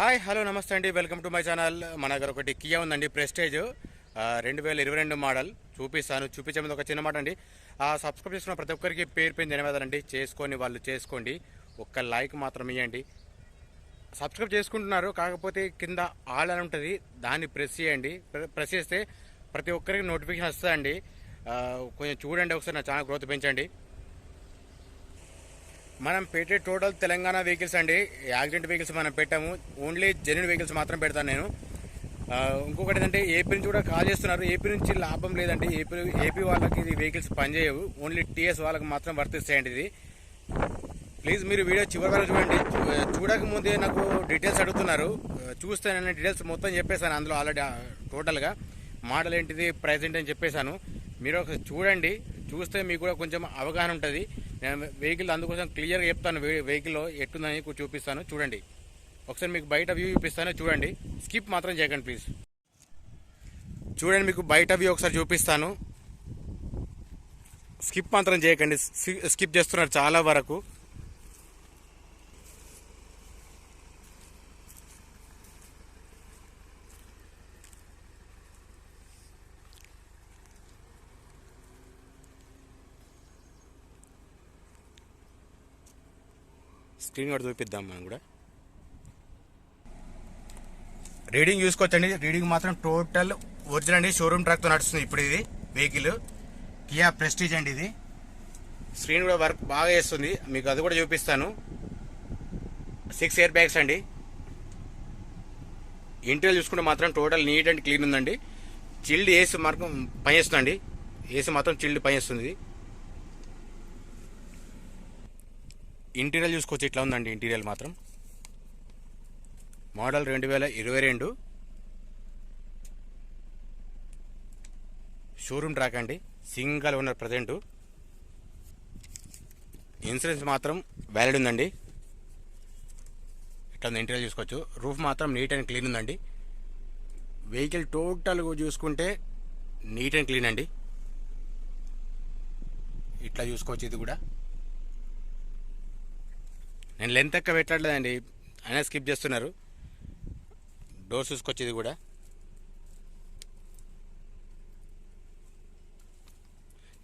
Hi hello నమస్తే అండి, welcome to my channel. మన దగ్గర ఒకటి కియా ఉందండి, ప్రెస్టేజ్ 2022 మోడల్. చూపించే ముందు ఒక చిన్న మాట అండి. సబ్స్క్రైబ్ చేసుకున్న ప్రతి ఒక్కరికి పేరు ధన్యవాదాలండి. వాళ్ళు చేసుకోండి, ఒక్క లైక్ మాత్రం ఇవ్వండి. సబ్స్క్రైబ్ చేసుకుంటున్నారు, కాకపోతే కింద ఆల్ అని ఉంటుంది, దాన్ని ప్రెస్ చేయండి. ప్రెస్ చేస్తే ప్రతి ఒక్కరికి నోటిఫికేషన్ వస్తుందండి. కొంచెం చూడండి, ఒకసారి నా ఛానల్ గ్రోత్ పెంచండి. మనం పెట్టే టోటల్ తెలంగాణ వెహికల్స్ అండి, యాక్సిడెంట్ వెహికల్స్ మనం పెట్టాము. ఓన్లీ జెన్యున్ వెహికల్స్ మాత్రం పెడతాను నేను. ఇంకొకటి ఏంటంటే, ఏపీ నుంచి కూడా కాల్ చేస్తున్నారు. ఏపీ నుంచి లాభం లేదండి, ఏపీ వాళ్ళకి ఇది వెహికల్స్ పనిచేయవు, ఓన్లీ టీఎస్ వాళ్ళకి మాత్రం వర్తిస్తాయండి ఇది. ప్లీజ్ మీరు వీడియో చివరి వరకు చూడండి. చూడకముందే నాకు డీటెయిల్స్ అడుగుతున్నారు, చూస్తే నేను డీటెయిల్స్ మొత్తం చెప్పేశాను అందులో ఆల్రెడీ. టోటల్గా మోడల్ ఏంటిది, ప్రైస్ ఏంటి అని చెప్పేశాను. మీరు ఒకసారి చూడండి, చూస్తే మీకు కూడా కొంచెం అవగాహన ఉంటుంది. నేను వెహికల్ అందుకోసం క్లియర్గా చెప్తాను, వెహికల్లో ఎట్టుందని చూపిస్తాను. చూడండి, ఒకసారి మీకు బయట వ్యూ చూపిస్తాను, చూడండి. స్కిప్ మాత్రం చేయకండి ప్లీజ్. చూడండి, మీకు బయట వ్యూ ఒకసారి చూపిస్తాను, స్కిప్ మాత్రం చేయకండి. స్కిప్ చేస్తున్నారు చాలా వరకు. స్క్రీన్ కూడా చూపిద్దాం మనం కూడా. రీడింగ్ చూసుకోవచ్చండి, రీడింగ్ మాత్రం టోటల్ ఒరిజినల్ అండి, షోరూమ్ ట్రాక్తో నడుస్తుంది ఇప్పుడు ఇది వెహికల్. కియా ప్రెస్టీజ్ అండి ఇది. స్క్రీన్ కూడా వర్క్ బాగా చేస్తుంది, మీకు అది కూడా చూపిస్తాను. 6 ఎయిర్ బ్యాగ్స్ అండి. ఇంటీరియర్ చూసుకుంటే మాత్రం టోటల్ నీట్ అండ్ క్లీన్ ఉందండి. చిల్డ్ ఏసీ మాత్రం పనిచేస్తుందండి, ఏసీ మాత్రం చిల్డ్ పనిచేస్తుంది. ఇంటీరియర్ చూసుకోవచ్చు, ఇట్లా ఉందండి ఇంటీరియర్ మాత్రం. మోడల్ 2022 షోరూమ్ ట్రాక్ అండి, సింగల్ ఓనర్ ప్రజెంట్. ఇన్సూరెన్స్ మాత్రం వ్యాలిడ్ ఉందండి. ఇట్లా ఉంది ఇంటీరియర్ చూసుకోవచ్చు. రూఫ్ మాత్రం నీట్ అండ్ క్లీన్ ఉందండి. వెహికల్ టోటల్గా చూసుకుంటే నీట్ అండ్ క్లీన్ అండి. ఇట్లా చూసుకోవచ్చు. ఇది కూడా నేను లెంత్ ఎక్క పెట్టట్లేదండి, అయినా స్కిప్ చేస్తున్నారు. డోర్ చూసుకోవచ్చు. ఇది కూడా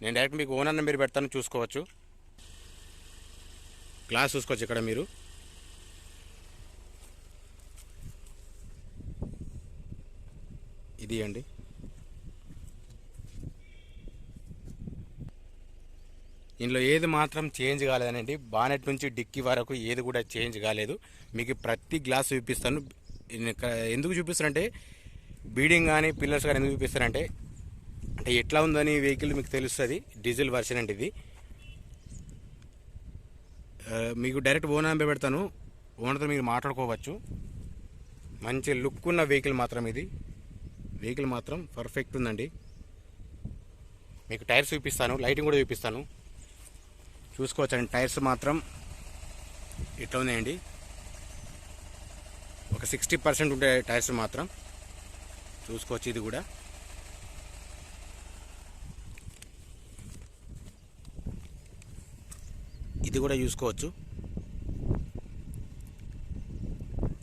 నేను డైరెక్ట్ మీకు ఓనర్ నెంబర్ పెడతాను, చూసుకోవచ్చు. గ్లాస్ చూసుకోవచ్చు ఇక్కడ మీరు. ఇది అండి, ఇందులో ఏది మాత్రం చేంజ్ కాలేదనండి. బానెట్ నుంచి డిక్కీ వరకు ఏది కూడా చేంజ్ కాలేదు. మీకు ప్రతి గ్లాస్ చూపిస్తాను. ఎందుకు చూపిస్తానంటే, బీడింగ్ కానీ పిల్లర్స్ కానీ ఎందుకు చూపిస్తానంటే, అంటే ఎట్లా ఉందని వెహికల్ మీకు తెలుస్తుంది. డీజిల్ వర్షన్ అంటే ఇది. మీకు డైరెక్ట్ ఓనర్ నెంబర్ పెడతాను, ఓనర్తో మీరు మాట్లాడుకోవచ్చు. మంచి లుక్ ఉన్న వెహికల్ మాత్రం ఇది. వెహికల్ మాత్రం పర్ఫెక్ట్ ఉందండి. మీకు టైర్స్ చూపిస్తాను, లైటింగ్ కూడా చూపిస్తాను, చూసుకోవచ్చండి. టైర్స్ మాత్రం ఇట్లా ఉన్నాయండి, ఒక 60% ఉంటాయి టైర్స్ మాత్రం, చూసుకోవచ్చు. ఇది కూడా చూసుకోవచ్చు.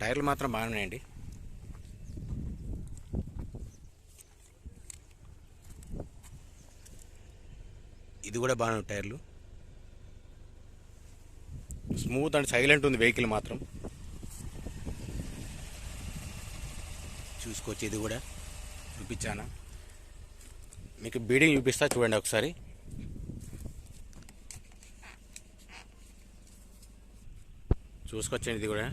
టైర్లు మాత్రం బాగున్నాయండి. ఇది కూడా బాగున్నాయి టైర్లు. స్మూత్ అండ్ సైలెంట్ ఉంది వెహికల్ మాత్రం, చూసుకోవచ్చు. ఇది కూడా చూపించాను మీకు. బీడింగ్ చూపిస్తా, చూడండి ఒకసారి. చూసుకోవచ్చండి. ఇది కూడా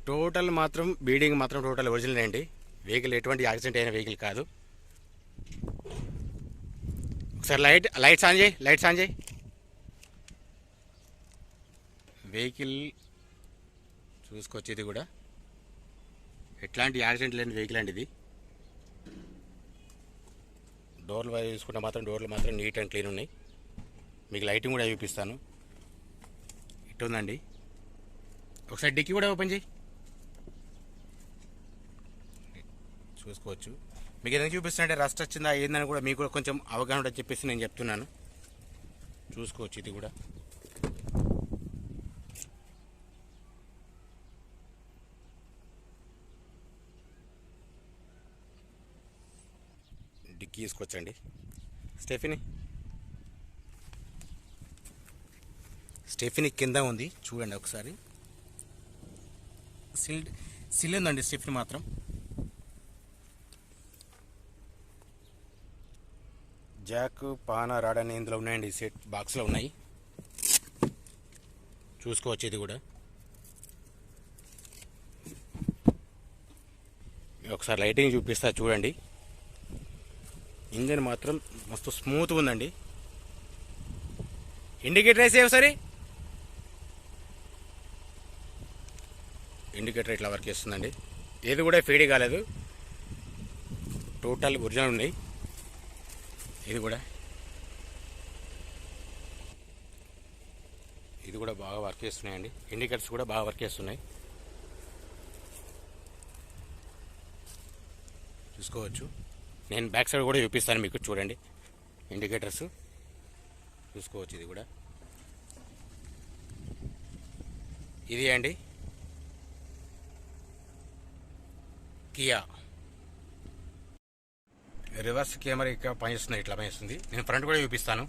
టోటల్ మాత్రం బీడింగ్ మాత్రం టోటల్ ఒరిజినల్ అండి. వెహికల్ ఎటువంటి యాక్సిడెంట్ అయిన వెహికల్ కాదు. ఒకసారి లైట్స్ ఆన్ చేయి. వెహికల్ చూసుకోవచ్చు. ఇది కూడా ఎట్లాంటి యాక్సిడెంట్ లేని వెహికల్ అండి ఇది. డోర్లు చూసుకుంటే మాత్రం డోర్లు మాత్రం నీట్ అండ్ క్లీన్ ఉన్నాయి. మీకు లైటింగ్ కూడా చూపిస్తాను. ఇటు ఉందండి. ఒకసారి డిక్కీ కూడా ఓపెన్ చేయి, చూసుకోవచ్చు. మీకు ఎందుకు చూపిస్తుంటే రస్ట్ వచ్చిందా ఏందని కూడా మీకు కూడా కొంచెం అవగాహన ఉంటుందని చెప్పేసి నేను చెప్తున్నాను. చూసుకోవచ్చు. ఇది కూడా తీసుకొచ్చండి. స్టెఫినీ కింద ఉంది చూడండి ఒకసారి. సిల్ ఉందండి స్టెఫినీ మాత్రం. జాక్ పానా రాడ్ అని ఇందులో ఉన్నాయండి. సెట్ బాక్స్లో ఉన్నాయి, చూసుకోవచ్చు. ఇది కూడా ఒకసారి లైటింగ్ చూపిస్తా చూడండి. ఇంజన్ మాత్రం మస్తు స్మూత్గా ఉందండి. ఇండికేటర్ వేసే ఒకసారి. ఇండికేటర్ ఇట్లా వర్క్ చేస్తుందండి. ఏది కూడా ఫీడ్ కాలేదు, టోటల్ ఒరిజినల్ ఉన్నాయి. ఇది కూడా బాగా వర్క్ చేస్తున్నాయండి. ఇండికేటర్స్ కూడా బాగా వర్క్ చేస్తున్నాయి, చూసుకోవచ్చు. నేను బ్యాక్ సైడ్ కూడా చూపిస్తాను మీకు, చూడండి. ఇండికేటర్స్ చూసుకోవచ్చు. ఇది అండి కియా. రివర్స్ కెమెరా ఇక్కడ పనిచేస్తుంది, ఇట్లా పనిచేస్తుంది. నేను ఫ్రంట్ కూడా చూపిస్తాను.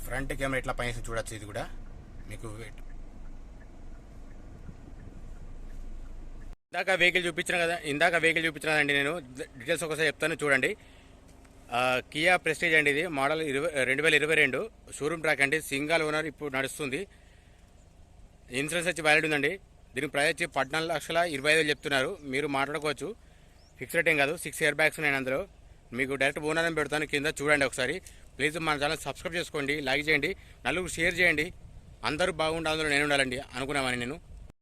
ఫ్రంట్ కెమెరా ఇట్లా పనిచేస్తుంది, చూడొచ్చు. ఇది కూడా మీకు ఇందాక వెహికల్ చూపించిన కదండి. నేను డీటెయిల్స్ ఒకసారి చెప్తాను చూడండి. కియా ప్రెస్టీజ్ అండి. ఇది మోడల్ 2022 షోరూమ్ ట్రాక్ అండి. సింగల్ ఓనర్ ఇప్పుడు నడుస్తుంది. ఇన్సూరెన్స్ వచ్చి వ్యాలిడ్ ఉందండి. దీనికి ప్రైస్ వచ్చి 14,25,000 చెప్తున్నారు. మీరు మాట్లాడుకోవచ్చు, ఫిక్స్ రేట్ ఏం కాదు. 6 ఇయర్ బ్యాగ్స్ ఉన్నాయి అందులో. మీకు డైరెక్ట్ ఓనర్ అని పెడతాను కింద, చూడండి ఒకసారి. ప్లీజ్ మన ఛానల్ సబ్స్క్రైబ్ చేసుకోండి, లైక్ చేయండి, నలుగురు షేర్ చేయండి. అందరూ బాగుండాలి, అందులో నేను ఉండాలండి అనుకున్నామని నేను